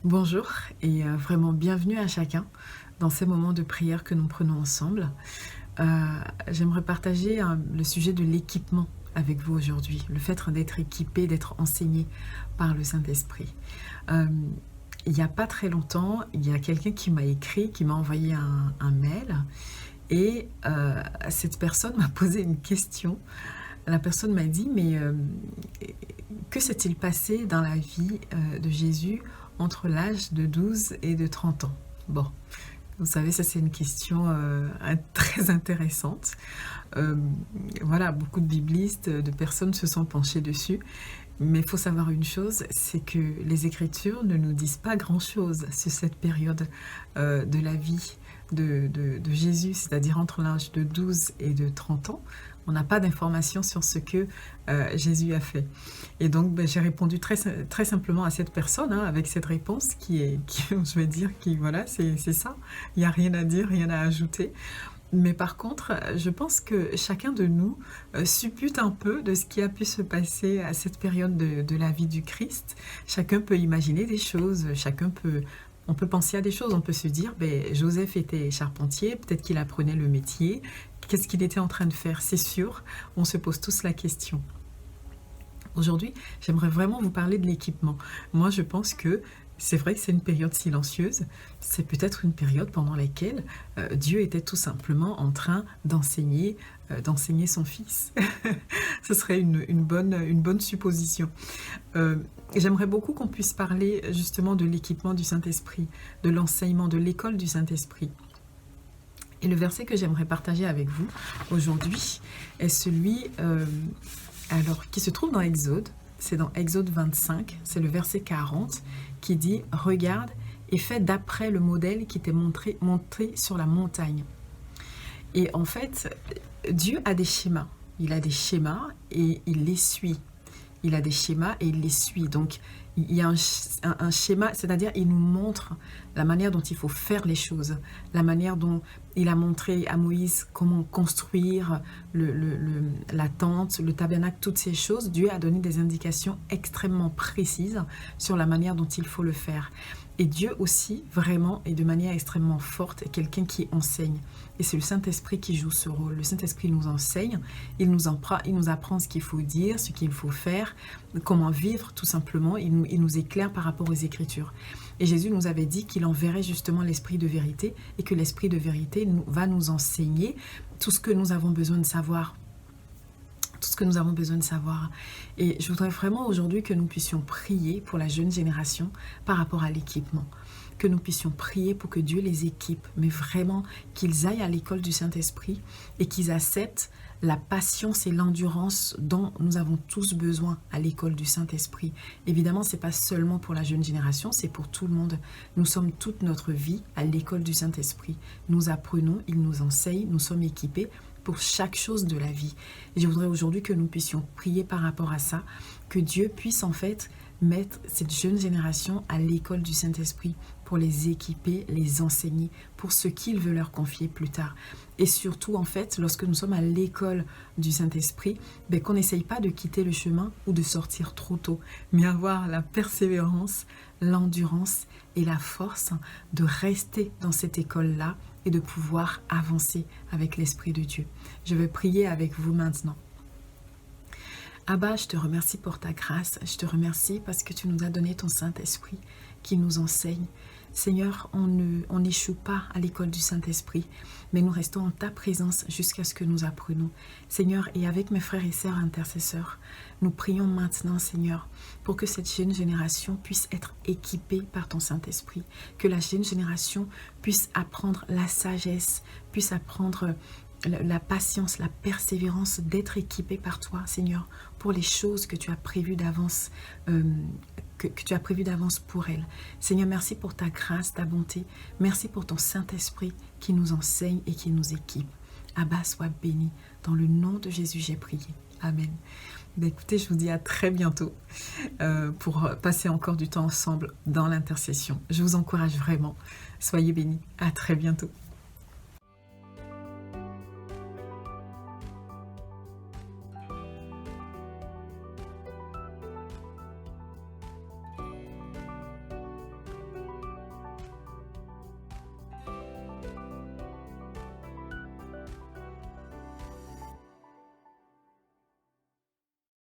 Bonjour et vraiment bienvenue à chacun dans ces moments de prière que nous prenons ensemble. J'aimerais partager le sujet de l'équipement avec vous aujourd'hui, le fait d'être équipé, d'être enseigné par le Saint-Esprit. Euh, il n'y a pas très longtemps, il y a quelqu'un qui m'a écrit, qui m'a envoyé un mail et cette personne m'a posé une question. La personne m'a dit, mais que s'est-il passé dans la vie de Jésus entre l'âge de 12 et de 30 ans? Bon, vous savez, ça c'est une question très intéressante. Euh, voilà, beaucoup de biblistes, de personnes se sont penchés dessus. Mais il faut savoir une chose, c'est que les Écritures ne nous disent pas grand-chose sur cette période de la vie de Jésus, c'est-à-dire entre l'âge de 12 et de 30 ans. On n'a pas d'informations sur ce que Jésus a fait. Et donc, j'ai répondu très simplement à cette personne, avec cette réponse je vais dire, voilà, c'est ça. Il n'y a rien à dire, rien à ajouter. Mais par contre, je pense que chacun de nous suppute un peu de ce qui a pu se passer à cette période de la vie du Christ. Chacun peut imaginer des choses, on peut penser à des choses, on peut se dire, Joseph était charpentier, peut-être qu'il apprenait le métier, qu'est-ce qu'il était en train de faire? C'est sûr, on se pose tous la question. Aujourd'hui, j'aimerais vraiment vous parler de l'équipement. Moi, je pense que c'est vrai que c'est une période silencieuse, c'est peut-être une période pendant laquelle Dieu était tout simplement en train d'enseigner son fils. Ce serait une bonne supposition. J'aimerais beaucoup qu'on puisse parler justement de l'équipement du Saint-Esprit, de l'enseignement, de l'école du Saint-Esprit. Et le verset que j'aimerais partager avec vous aujourd'hui est celui qui se trouve dans Exode. C'est dans Exode 25, c'est le verset 40 qui dit « Regarde et fais d'après le modèle qui t'est montré sur la montagne. » Et en fait, Dieu a des schémas. Il a des schémas et il les suit. Il a des schémas et il les suit. Donc, il y a un schéma, c'est-à-dire il nous montre la manière dont il faut faire les choses, la manière dont il a montré à Moïse comment construire la tente, le tabernacle, toutes ces choses. Dieu a donné des indications extrêmement précises sur la manière dont il faut le faire. Et Dieu aussi, vraiment, et de manière extrêmement forte, est quelqu'un qui enseigne. Et c'est le Saint-Esprit qui joue ce rôle. Le Saint-Esprit nous enseigne, il nous apprend ce qu'il faut dire, ce qu'il faut faire, comment vivre, tout simplement. Il nous éclaire par rapport aux Écritures. Et Jésus nous avait dit qu'il enverrait justement l'Esprit de vérité et que l'Esprit de vérité va nous enseigner tout ce que nous avons besoin de savoir. Tout ce que nous avons besoin de savoir. Et je voudrais vraiment aujourd'hui que nous puissions prier pour la jeune génération par rapport à l'équipement. Que nous puissions prier pour que Dieu les équipe, mais vraiment qu'ils aillent à l'école du Saint-Esprit et qu'ils acceptent la patience et l'endurance dont nous avons tous besoin à l'école du Saint-Esprit. Évidemment, ce n'est pas seulement pour la jeune génération, c'est pour tout le monde. Nous sommes toute notre vie à l'école du Saint-Esprit. Nous apprenons, il nous enseigne, nous sommes équipés pour chaque chose de la vie. Et je voudrais aujourd'hui que nous puissions prier par rapport à ça, que Dieu puisse en fait mettre cette jeune génération à l'école du Saint-Esprit pour les équiper, les enseigner pour ce qu'il veut leur confier plus tard. Et surtout, en fait, lorsque nous sommes à l'école du Saint-Esprit, qu'on n'essaye pas de quitter le chemin ou de sortir trop tôt, mais avoir la persévérance, l'endurance et la force de rester dans cette école-là et de pouvoir avancer avec l'Esprit de Dieu. Je vais prier avec vous maintenant. Abba, je te remercie pour ta grâce, je te remercie parce que tu nous as donné ton Saint-Esprit qui nous enseigne. Seigneur, on n'échoue pas à l'école du Saint-Esprit, mais nous restons en ta présence jusqu'à ce que nous apprenons. Seigneur, et avec mes frères et sœurs intercesseurs, nous prions maintenant, Seigneur, pour que cette jeune génération puisse être équipée par ton Saint-Esprit, que la jeune génération puisse apprendre la sagesse, puisse apprendre la patience, la persévérance d'être équipée par toi, Seigneur, pour les choses que tu as prévues d'avance, que tu as prévues d'avance pour elles. Seigneur, merci pour ta grâce, ta bonté. Merci pour ton Saint-Esprit qui nous enseigne et qui nous équipe. Abba, sois béni. Dans le nom de Jésus, j'ai prié. Amen. Écoutez, je vous dis à très bientôt pour passer encore du temps ensemble dans l'intercession. Je vous encourage vraiment. Soyez bénis. À très bientôt.